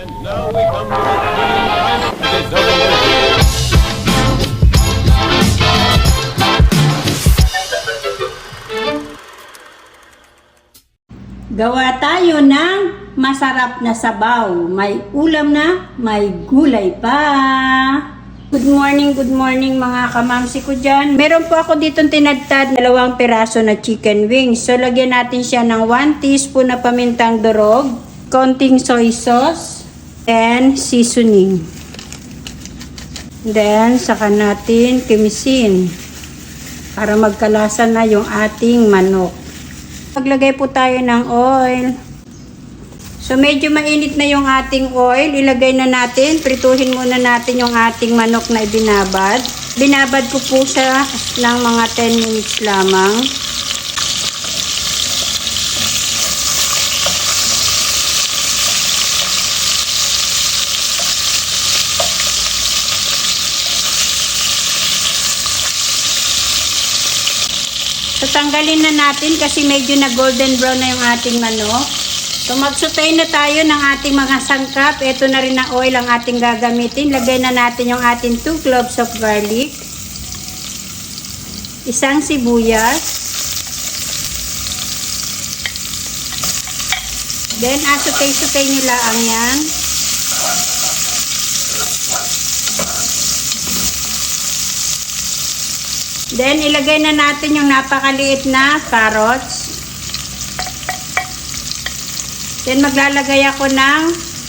And now we come to the time of the double. Gawa tayo ng masarap na sabaw. May ulam na, may gulay pa. Good morning mga kamamsi ko dyan. Meron po ako ditong tinadtad 2 piraso na chicken wings. So lagyan natin siya ng 1 teaspoon na pamintang durog, konting soy sauce, and seasoning. Then saka natin kimisin para magkalasa na yung ating manok. Maglagay po tayo ng oil. So medyo mainit na yung ating oil. Ilagay na natin. Prituhin muna natin yung ating manok na ibinabad. Binabad ko po siya ng mga 10 minutes lamang. So tanggalin na natin kasi medyo na golden brown na yung ating manok. So magsutay na tayo ng ating mga sangkap. Ito na rin na oil ang ating gagamitin. Lagay na natin yung ating 2 cloves of garlic. Isang sibuyas. Then asutay-sutay nyo lang yan. Then, ilagay na natin yung napakaliit na carrots. Then, maglalagay ako ng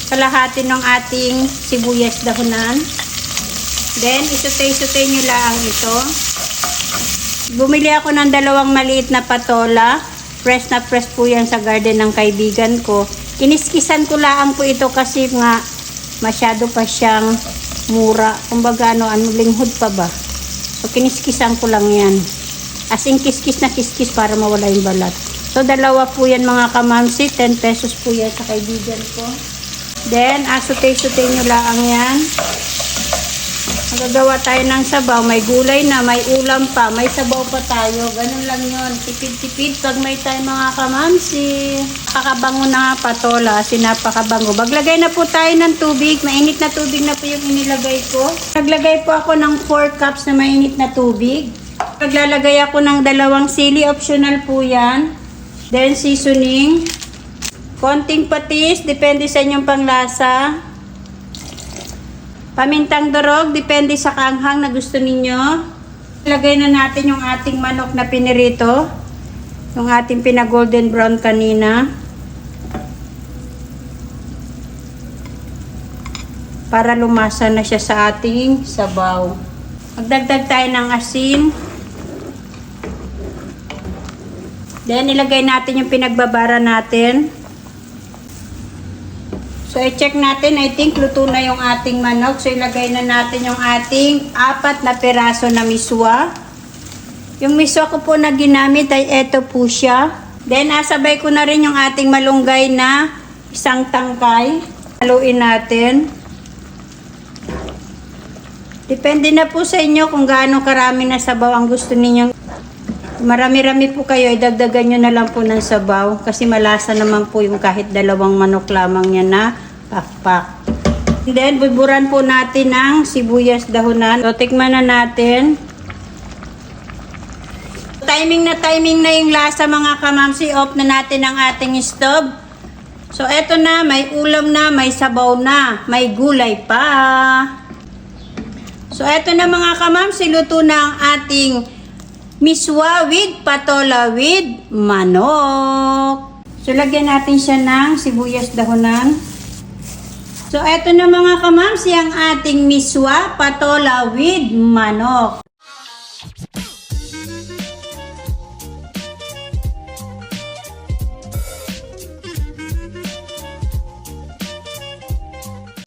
kalahati ng ating sibuyas dahunan. Then, isutay-sutay nyo lang ito. Bumili ako ng 2 maliit na patola. Fresh na fresh po yan sa garden ng kaibigan ko. Kiniskisan ko lang po ito kasi nga masyado pa siyang mura. Kumbaga, linghod pa ba? So, kiniskisan ko lang yan. As in, kiskis na kiskis para mawala yung balat. So, 2 po yan mga kamamsi. 10 pesos po yan sa kaibigan ko. Then, asutay-sutay nyo lang yan. Magagawa tayo ng sabaw. May gulay na, may ulam pa, may sabaw pa tayo. Ganun lang yun. Tipid-tipid pag may tayo mga kamamsi. Napakabango na patola. Napakabango. Maglagay na po tayo ng tubig. Mainit na tubig na po yung inilagay ko. Naglagay po ako ng 4 cups na mainit na tubig. Naglalagay ako ng 2 sili. Optional po yan. Then seasoning. Konting patis. Depende sa inyong panglasa. Pamintang durog, depende sa kaanghang na gusto ninyo. Ilagay na natin yung ating manok na pinirito. Yung ating pinag-golden brown kanina. Para lumasa na siya sa ating sabaw. Magdagdag tayo ng asin. Then, ilagay natin yung pinagbabara natin. So, i-check natin. I think luto na yung ating manok. So, ilagay na natin yung ating 4 na piraso na miswa. Yung miswa ko po na ginamit ay eto po siya. Then, asabay ko na rin yung ating malunggay na 1 tangkay. Haluin natin. Depende na po sa inyo kung gaano karami na sabaw ang gusto ninyong. Marami-rami po kayo, idagdagan nyo na lang po ng sabaw kasi malasa naman po yung kahit 2 manok lamang yan na pakpak. And then, buburan po natin ng sibuyas dahunan. So, tikman na natin. Timing na yung lasa mga kamamsi. Off na natin ang ating stove. So, eto na, may ulam na, may sabaw na, may gulay pa. So, eto na mga kamamsi, luto na ang ating miswa with patola with manok. So, lagyan natin siya ng sibuyas dahunan. So, eto na mga kamamsi ang ating miswa patola with manok.